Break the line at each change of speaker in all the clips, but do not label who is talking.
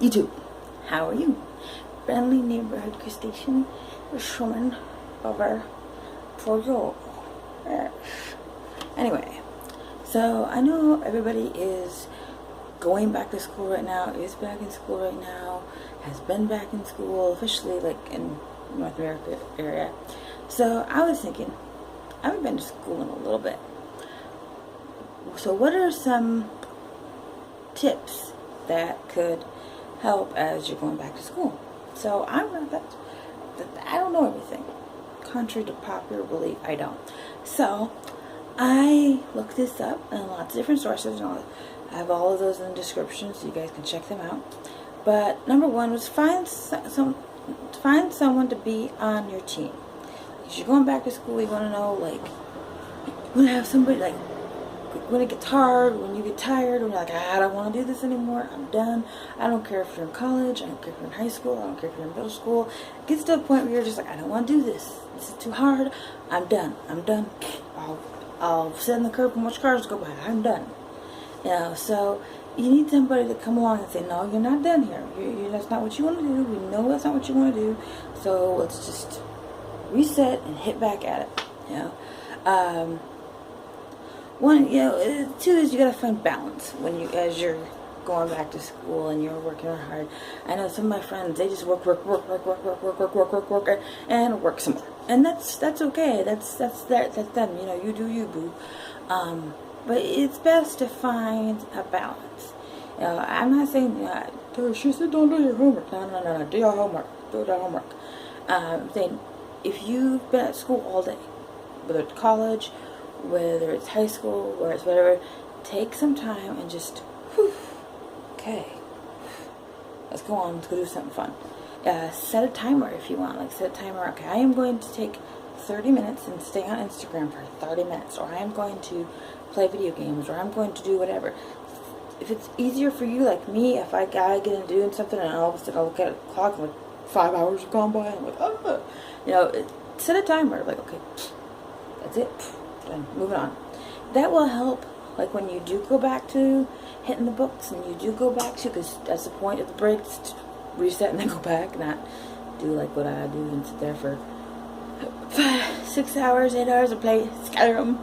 YouTube. How are you? Friendly neighborhood crustacean swimming over for you. Yes. Anyway, so I know everybody is going back to school right now, is back in school right now, has been back in school officially, like in North America area. So I was thinking, I haven't been to school in a little bit. So what are some tips that could help as you're going back to school? So I'm not that I don't know everything. Contrary to popular belief, I don't. So I looked this up in lots of different sources, and I have all of those in the description, so you guys can check them out. But number one was find someone to be on your team. If you're going back to school, you want to know, like, you want to have somebody, like, when it gets hard, when you get tired, when you're like, I don't want to do this anymore, I'm done. I don't care if you're in college, I don't care if you're in high school, I don't care if you're in middle school. It gets to a point where you're just like, I don't want to do this. This is too hard. I'm done. I'll sit on the curb and watch cars go by. I'm done. You know, so you need somebody to come along and say, no, you're not done here. That's not what you want to do. We know that's not what you want to do. So let's just reset and hit back at it. You know. One, you know, two is you gotta find balance as you're going back to school and you're working hard. I know some of my friends, they just work, and work some more, and that's okay. That's them. You know, you do you, boo. But it's best to find a balance. You know, I'm not saying she said don't do your homework. No. Do your homework. Do your homework. I'm saying if you've been at school all day, whether it's college, whether it's high school, whether it's whatever, take some time and just, okay, let's go on, let's go do something fun. Set a timer if you want, like set a timer, okay, I am going to take 30 minutes and stay on Instagram for 30 minutes, or I am going to play video games, or I'm going to do whatever. If it's easier for you, like me, if I get into doing something and all of a sudden I look at the clock and like 5 hours have gone by and I'm like, oh, you know, set a timer, like, okay, that's it. And moving on. That will help, like when you do go back to hitting the books, and you do go back to, because that's the point of the break, to reset and then go back, not do like what I do and sit there for 5, 6 hours, 8 hours and play Skyrim.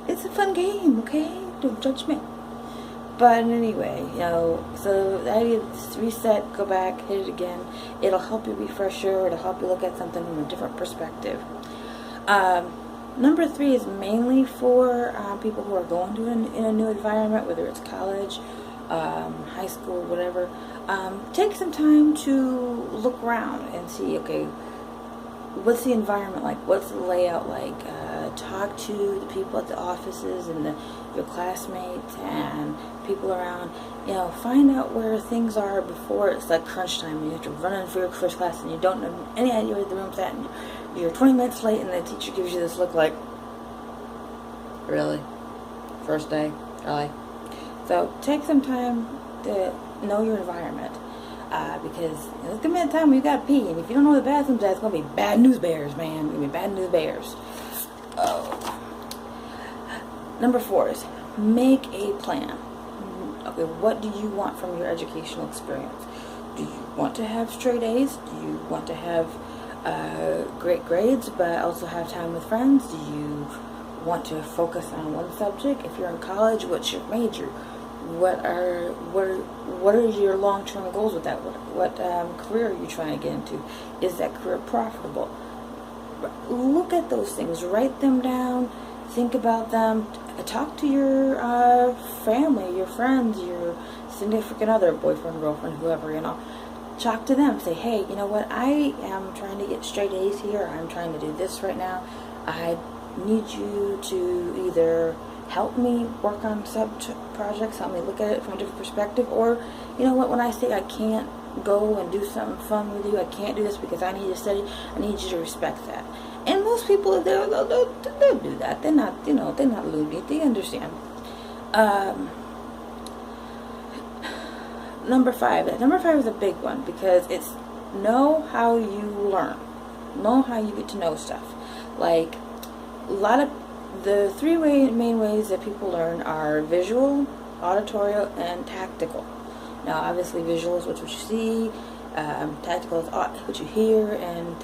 It's a fun game, okay? Don't judge me. But anyway, you know, so the idea is reset, go back, hit it again. It'll help you refresh your, it'll help you look at something from a different perspective. Number 3 is mainly for people who are going to in a new environment, whether it's college, high school, whatever. Take some time to look around and see, okay, what's the environment like? What's the layout like? Talk to the people at the offices and your classmates and people around. You know, find out where things are before it's like crunch time and you have to run in for your first class and you don't have any idea where the room's at. And you're 20 minutes late and the teacher gives you this look like, really? First day? Really? So take some time to know your environment. Because there's going to be a time when you got to pee, and if you don't know where the bathroom's at, it's going to be bad news bears, man. It's going to be bad news bears. Oh. Number 4 is make a plan. Okay, what do you want from your educational experience? Do you want to have straight A's? Do you want to have great grades but also have time with friends? Do you want to focus on one subject? If you're in college, what's your major? What are your long-term goals with that? What career are you trying to get into? Is that career profitable? Look at those things, write them down, think about them, talk to your family, your friends, your significant other, boyfriend, girlfriend, whoever, you know. Talk to them, say, hey, you know what, I am trying to get straight A's here, I'm trying to do this right now, I need you to either help me work on projects, help me look at it from a different perspective, or, you know what, when I say I can't go and do something fun with you, I can't do this because I need to study, I need you to respect that. And most people, they'll do that. They're not, you know, they're not loony, they understand. Number 5 is a big one, because it's know how you learn, know how you get to know stuff. Like, a lot of the 3 main ways that people learn are visual, auditory, and tactical. Now, obviously, visual is what you see, tactical is what you hear, and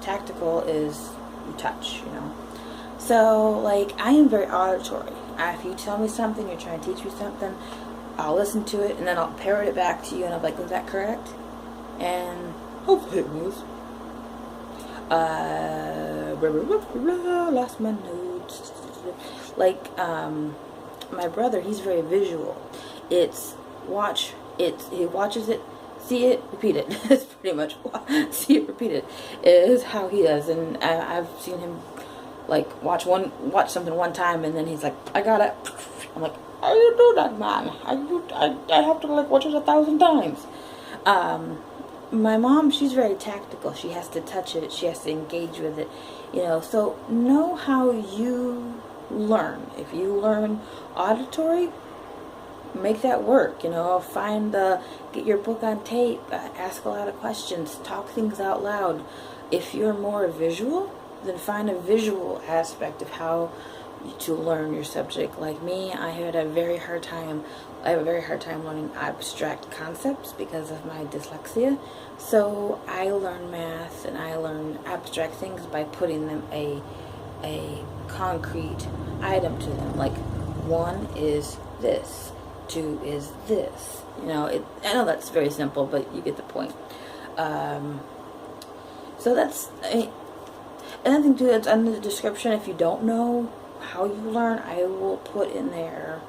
tactical is you touch, you know. So, like, I am very auditory. If you tell me something, you're trying to teach me something, I'll listen to it, and then I'll parrot it back to you, and I'll be like, was that correct? And hopefully it was. Lost my notes. Like, my brother, he's very visual. It's watch it, he watches it, see it, repeat it. It's pretty much see it, repeat it is how he does. And I've seen him like watch something one time, and then he's like, I got it. I'm like, how you do that, man? I have to like watch it 1,000 times. My mom, she's very tactical. She has to touch it. She has to engage with it. You know, so know how you learn. If you learn auditory, make that work. You know, get your book on tape, ask a lot of questions, talk things out loud. If you're more visual, then find a visual aspect of how to learn your subject. Like me, I have a very hard time learning abstract concepts because of my dyslexia. So I learn math and I learn abstract things by putting them a concrete item to them. Like 1 is this, 2 is this. You know, I know that's very simple, but you get the point. So that's another thing too. It's under the description. If you don't know how you learn, I will put in there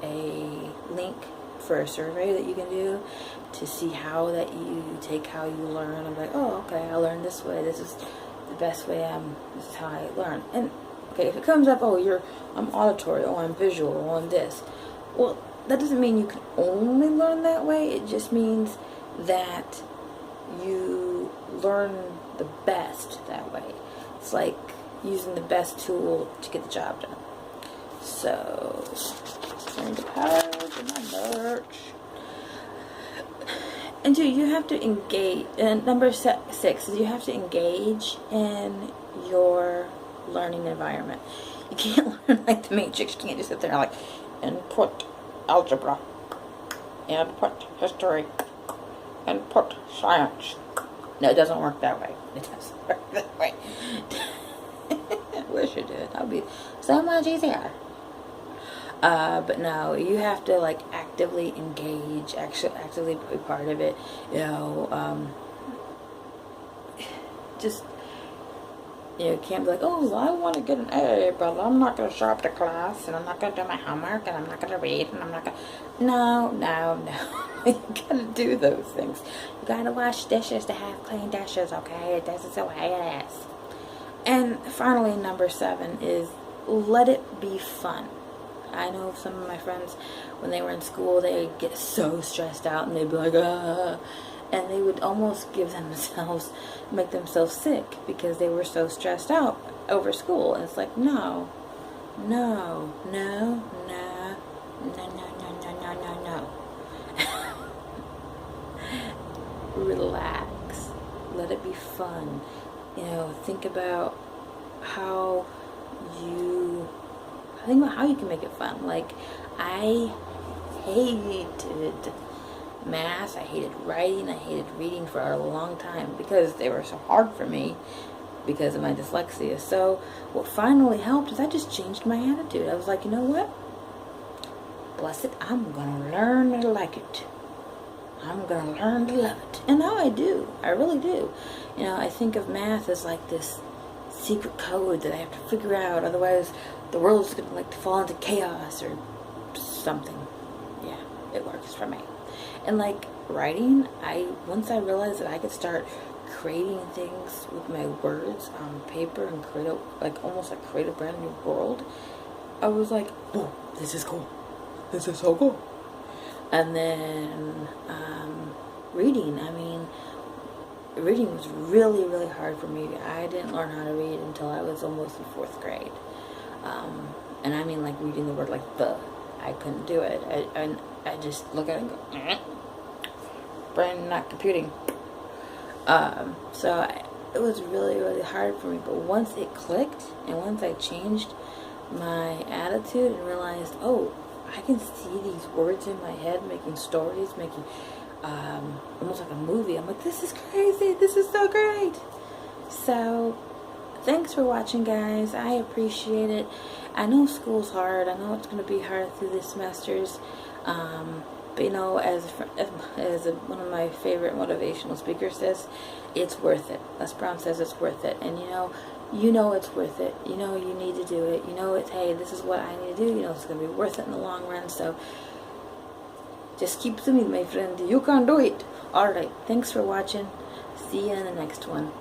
a link for a survey that you can do to see how that you take how you learn. I'm like, oh, okay, I learned this way. This is the best way. This is how I learn. And okay, if it comes up, oh, I'm auditory, oh, I'm visual, oh, I'm this. Well, that doesn't mean you can only learn that way. It just means that you learn the best that way. It's like using the best tool to get the job done. So, turn the page in my merch. And 2, you have to engage. And number 6 is you have to engage in your learning environment. You can't learn like the Matrix. You can't just sit there and like input algebra, input history, input science. No, it doesn't work that way. It doesn't work that way. I wish it did. That would be so much easier. But no, you have to like actively engage, actively be part of it. You know, just, you know, you can't be like, oh, I want to get an A, but I'm not going to show up to class, and I'm not going to do my homework, and I'm not going to read, and I'm not going to... No. You got to do those things. You got to wash dishes to have clean dishes, okay? This is the way it is. And finally, number 7 is let it be fun. I know some of my friends, when they were in school, they would get so stressed out, and they'd be like, and they would almost make themselves sick because they were so stressed out over school. And it's like, no. Relax. Let it be fun. You know, think about how you can make it fun. Like, I hated math, I hated writing, I hated reading for a long time because they were so hard for me because of my dyslexia. So what finally helped is I just changed my attitude. I was like, you know what? Bless it, I'm gonna learn to like it. I'm gonna learn to love it. And now I do. I really do. You know, I think of math as like this secret code that I have to figure out, otherwise the world's gonna like to fall into chaos or something. Yeah, it works for me. And like writing, once I realized that I could start creating things with my words on paper and almost create a brand new world, I was like, whoa, this is cool. This is so cool. And then reading, reading was really, really hard for me. I didn't learn how to read until I was almost in 4th grade. And I mean like reading the word like the. I couldn't do it. I just look at it and go, brain not computing. It was really, really hard for me. But once it clicked and once I changed my attitude and realized, oh, I can see these words in my head, making stories, making almost like a movie. I'm like, this is crazy. This is so great. So, thanks for watching, guys. I appreciate it. I know school's hard. I know it's going to be hard through the semesters. But you know, as one of my favorite motivational speakers says, it's worth it. Les Brown says it's worth it. And you know it's worth it. You know you need to do it. You know it's, hey, this is what I need to do. You know it's going to be worth it in the long run. So just keep swimming, my friend. You can do it. Alright, thanks for watching. See you in the next one.